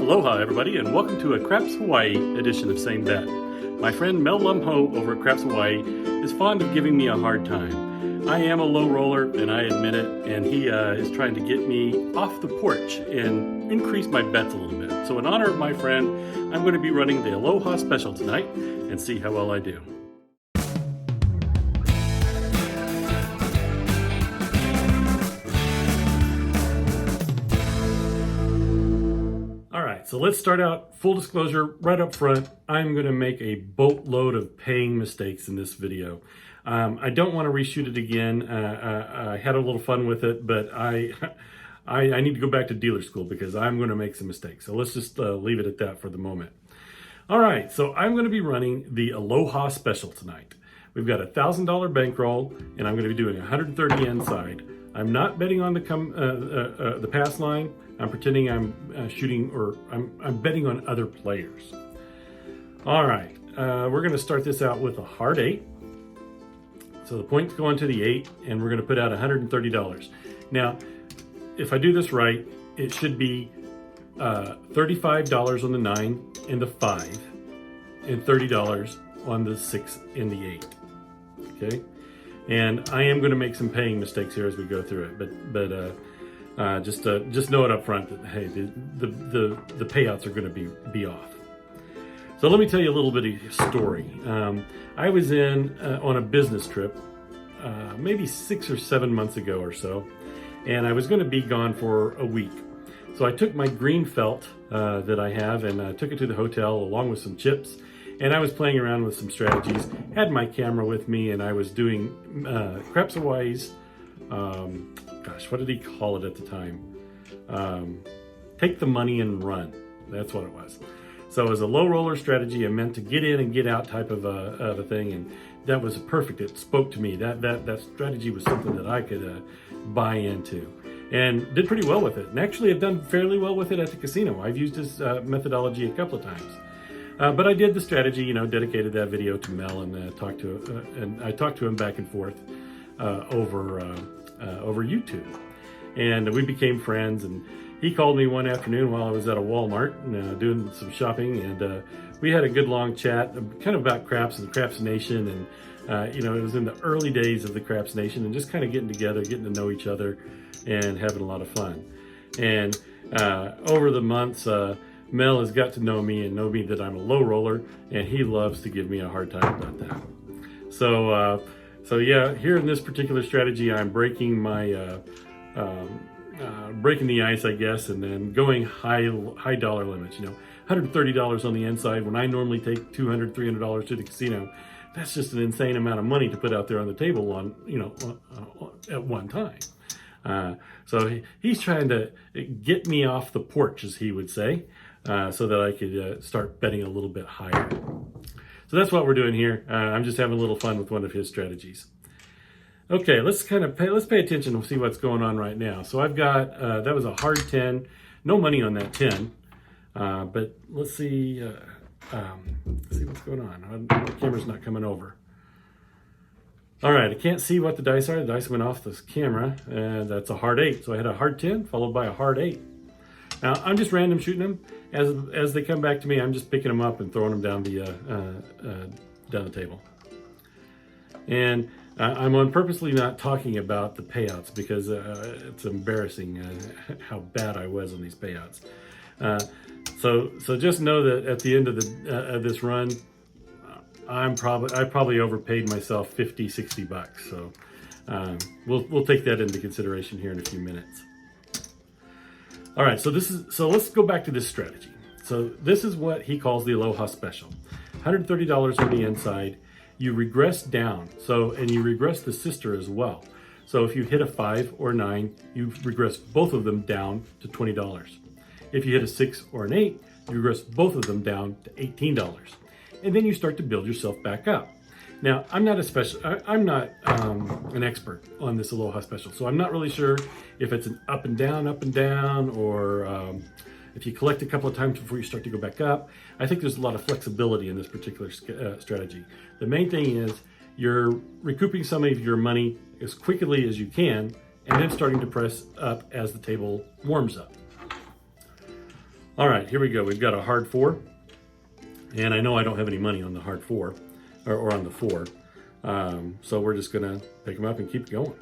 Aloha everybody, and welcome to a Craps Hawaii edition of Same Bet. My friend Mel Lum Ho over at Craps Hawaii is fond of giving me a hard time. I am a low roller, and I admit it, and he is trying to get me off the porch and increase my bets a little bit. So in honor of my friend, I'm going to be running the Aloha Special tonight and see how well I do. So let's start out, full disclosure, right up front, I'm going to make a boatload of paying mistakes in this video. I don't want to reshoot it again. I had a little fun with it, but I need to go back to dealer school because I'm going to make some mistakes. So let's just leave it at that for the moment. All right, so I'm going to be running the Aloha Special tonight. We've got a $1,000 bankroll, and I'm going to be doing 130 inside. I'm not betting on the pass line. I'm pretending I'm shooting, or I'm betting on other players. All right, we're going to start this out with a hard 8. So the points go into the 8, and we're going to put out $130. Now, if I do this right, it should be $35 on the 9 and the 5, and $30 on the 6 and the 8. Okay, and I am going to make some paying mistakes here as we go through it, but just know it up front that hey, the payouts are going to be off. So let me tell you a little bit of a story. I was on a business trip maybe 6 or 7 months ago or so, and I was going to be gone for a week. So I took my green felt that I have, and I took it to the hotel along with some chips, and I was playing around with some strategies, had my camera with me, and I was doing Craps Hawaii's gosh, what did he call it at the time? Take the money and run. That's what it was. So as a low roller strategy, I meant to get in and get out type of a thing, and that was perfect. It spoke to me. That strategy was something that I could buy into, and did pretty well with it. And actually, I've done fairly well with it at the casino. I've used his methodology a couple of times. But I did the strategy, dedicated that video to Mel, and I talked to him back and forth over YouTube, and we became friends. And he called me one afternoon while I was at a Walmart doing some shopping, and we had a good long chat, kind of about craps and the Craps Nation, and it was in the early days of the Craps Nation, and just kind of getting together, getting to know each other, and having a lot of fun. And over the months, Mel has got to know me and know me that I'm a low roller, and he loves to give me a hard time about that. So yeah, here in this particular strategy, I'm breaking my breaking the ice, I guess, and then going high dollar limits. $130 on the inside when I normally take $200, $300 to the casino. That's just an insane amount of money to put out there on the table at one time. So he's trying to get me off the porch, as he would say, so that I could start betting a little bit higher. So that's what we're doing here. I'm just having a little fun with one of his strategies. Okay, let's pay attention and see what's going on right now. So I've got, that was a hard 10, no money on that 10, but let's see what's going on. The camera's not coming over. All right, I can't see what the dice are. The dice went off this camera, and that's a hard 8. So I had a hard 10 followed by a hard 8. Now, I'm just random shooting them. As they come back to me, I'm just picking them up and throwing them down the table. And I'm on purposely not talking about the payouts because it's embarrassing how bad I was on these payouts. So just know that at the end of this run, I probably overpaid myself $50-$60. So we'll take that into consideration here in a few minutes. All right, so let's go back to this strategy. So this is what he calls the Aloha Special. $130 on the inside. You regress down, and you regress the sister as well. So if you hit a 5 or 9, you regress both of them down to $20. If you hit a 6 or an 8, you regress both of them down to $18. And then you start to build yourself back up. Now, I'm not an expert on this Aloha Special, so I'm not really sure if it's an up and down, or if you collect a couple of times before you start to go back up. I think there's a lot of flexibility in this particular strategy. The main thing is you're recouping some of your money as quickly as you can, and then starting to press up as the table warms up. All right, here we go. We've got a hard 4. And I know I don't have any money on the hard 4, or on the 4. So we're just gonna pick them up and keep going.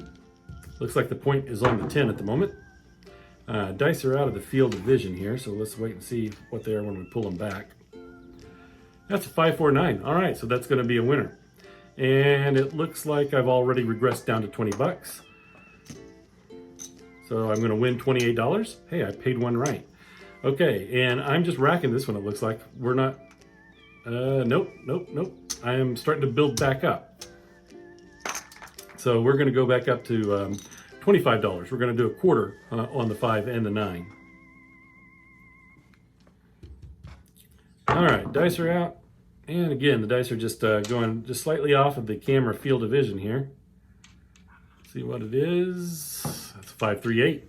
Looks like the point is on the 10 at the moment. Dice are out of the field of vision here, so let's wait and see what they are when we pull them back. That's a 5, 4, 9. All right, so that's gonna be a winner. And it looks like I've already regressed down to 20 bucks. So I'm gonna win $28. Hey, I paid one right. Okay, and I'm just racking this one, it looks like. We're not, nope. I am starting to build back up. So we're gonna go back up to $25. We're gonna do a quarter on the 5 and the 9. All right, dice are out. And again, the dice are just going just slightly off of the camera field of vision here. See what it is. That's 5, 3, 8.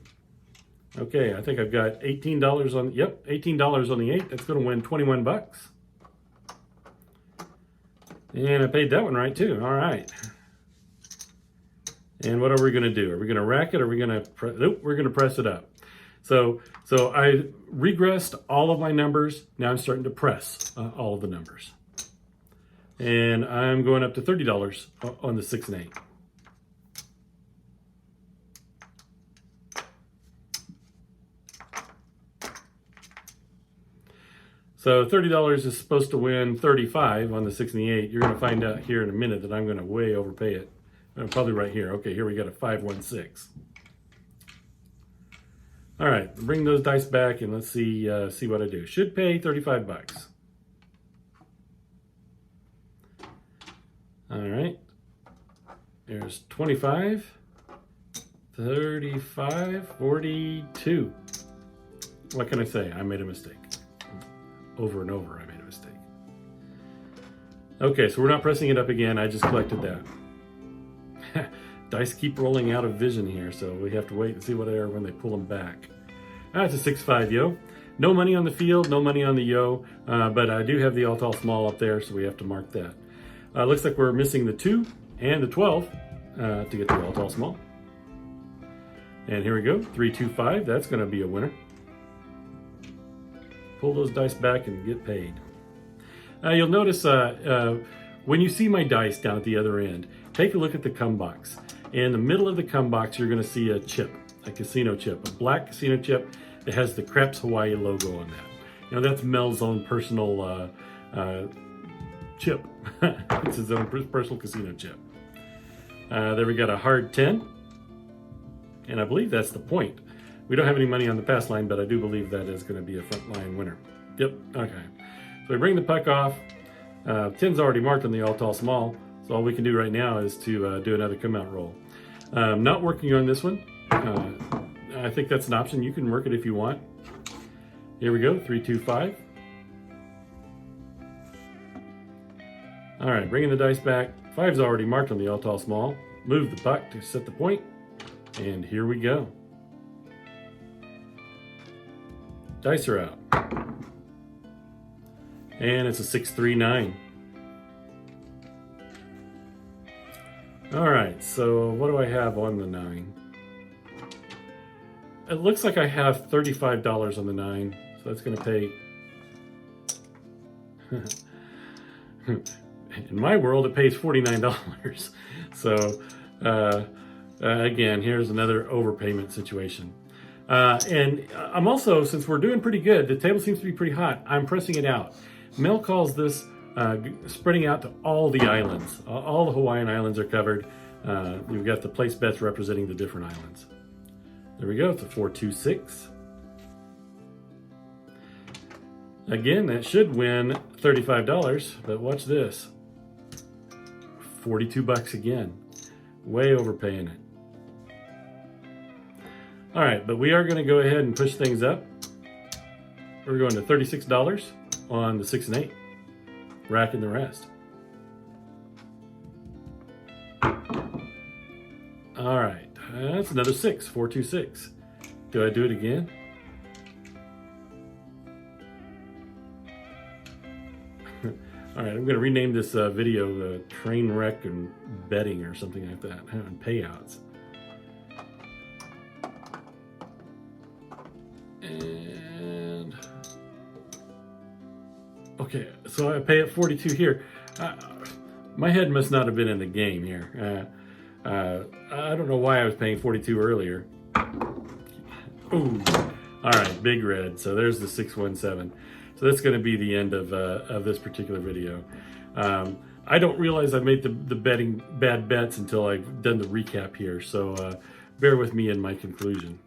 Okay, I think I've got $18 on, yep, $18 on the 8. That's gonna win 21 bucks. And I paid that one right too, all right. And what are we gonna do? Are we gonna rack it or are we gonna, nope, we're gonna press it up. So I regressed all of my numbers. Now I'm starting to press all of the numbers. And I'm going up to $30 on the 6 and 8. So $30 is supposed to win 35 on the 6 and the 8. You're going to find out here in a minute that I'm going to way overpay it. Probably right here. Okay, here we got a 5, 1, 6. All right, bring those dice back and let's see what I do. Should pay 35 bucks. All right, there's 25, 35, 42. What can I say? I made a mistake. Over and over, I made a mistake. Okay, so we're not pressing it up again. I just collected that. Dice keep rolling out of vision here, so we have to wait and see what they are when they pull them back. That's a 6-5 yo. No money on the field, no money on the yo, but I do have the all tall small up there, so we have to mark that. Looks like we're missing the 2 and the 12 to get the all tall small. And here we go, 3, 2, 5. That's going to be a winner. Pull those dice back and get paid. You'll notice when you see my dice down at the other end, take a look at the come box. In the middle of the come box, you're going to see a chip, a casino chip, a black casino chip that has the Craps Hawaii logo on that. You know, that's Mel's own personal chip. It's his own personal casino chip. There we got a hard 10, and I believe that's the point. We don't have any money on the pass line, but I do believe that is going to be a front line winner. Yep, okay. So we bring the puck off. 10's already marked on the all tall small, so all we can do right now is to do another come out roll. Not working on this one. I think that's an option. You can work it if you want. Here we go, 3, 2, 5. All right, bringing the dice back. 5's already marked on the all tall small. Move the puck to set the point, and here we go. Dice are out. And it's a 6, 3, 9. All right, so what do I have on the 9? It looks like I have $35 on the 9, so that's going to pay. In my world, it pays $49. So again, here's another overpayment situation. And I'm also, since we're doing pretty good, the table seems to be pretty hot, I'm pressing it out. Mel calls this spreading out to all the islands. All the Hawaiian islands are covered. You've got the place bets representing the different islands. There we go, it's a 4, 2, 6. Again, that should win $35, but watch this. 42 bucks again. Way overpaying it. All right, but we are going to go ahead and push things up. We're going to $36 on the 6 and 8, racking the rest. All right, that's another 6, 4, 2, 6. Do I do it again? All right, I'm going to rename this video Train Wreck and Betting or something like that, and payouts. And Okay, so I pay at 42 here. My head must not have been in the game here. I don't know why I was paying 42 earlier. Ooh, all right, big red. So there's the 617. So that's going to be the end of this particular video. I don't realize I made the betting bad bets until I've done the recap here. So bear with me in my conclusion.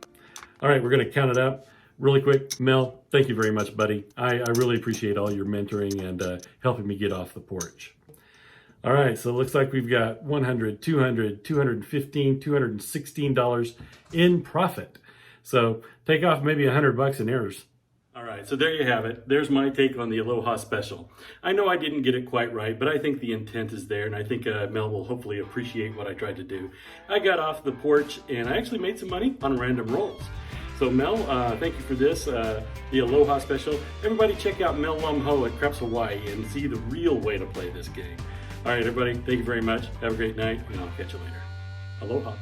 All right, we're going to count it up really quick. Mel, thank you very much, buddy. I really appreciate all your mentoring and helping me get off the porch. All right, so it looks like we've got $100, $200, $215, $216 in profit. So take off maybe $100 in errors. All right, so there you have it. There's my take on the Aloha Special. I know I didn't get it quite right, but I think the intent is there, and I think Mel will hopefully appreciate what I tried to do. I got off the porch, and I actually made some money on random rolls. So Mel, thank you for this, the Aloha Special. Everybody check out Mel Lum Ho at Krebs, Hawaii, and see the real way to play this game. All right, everybody, thank you very much. Have a great night, and I'll catch you later. Aloha.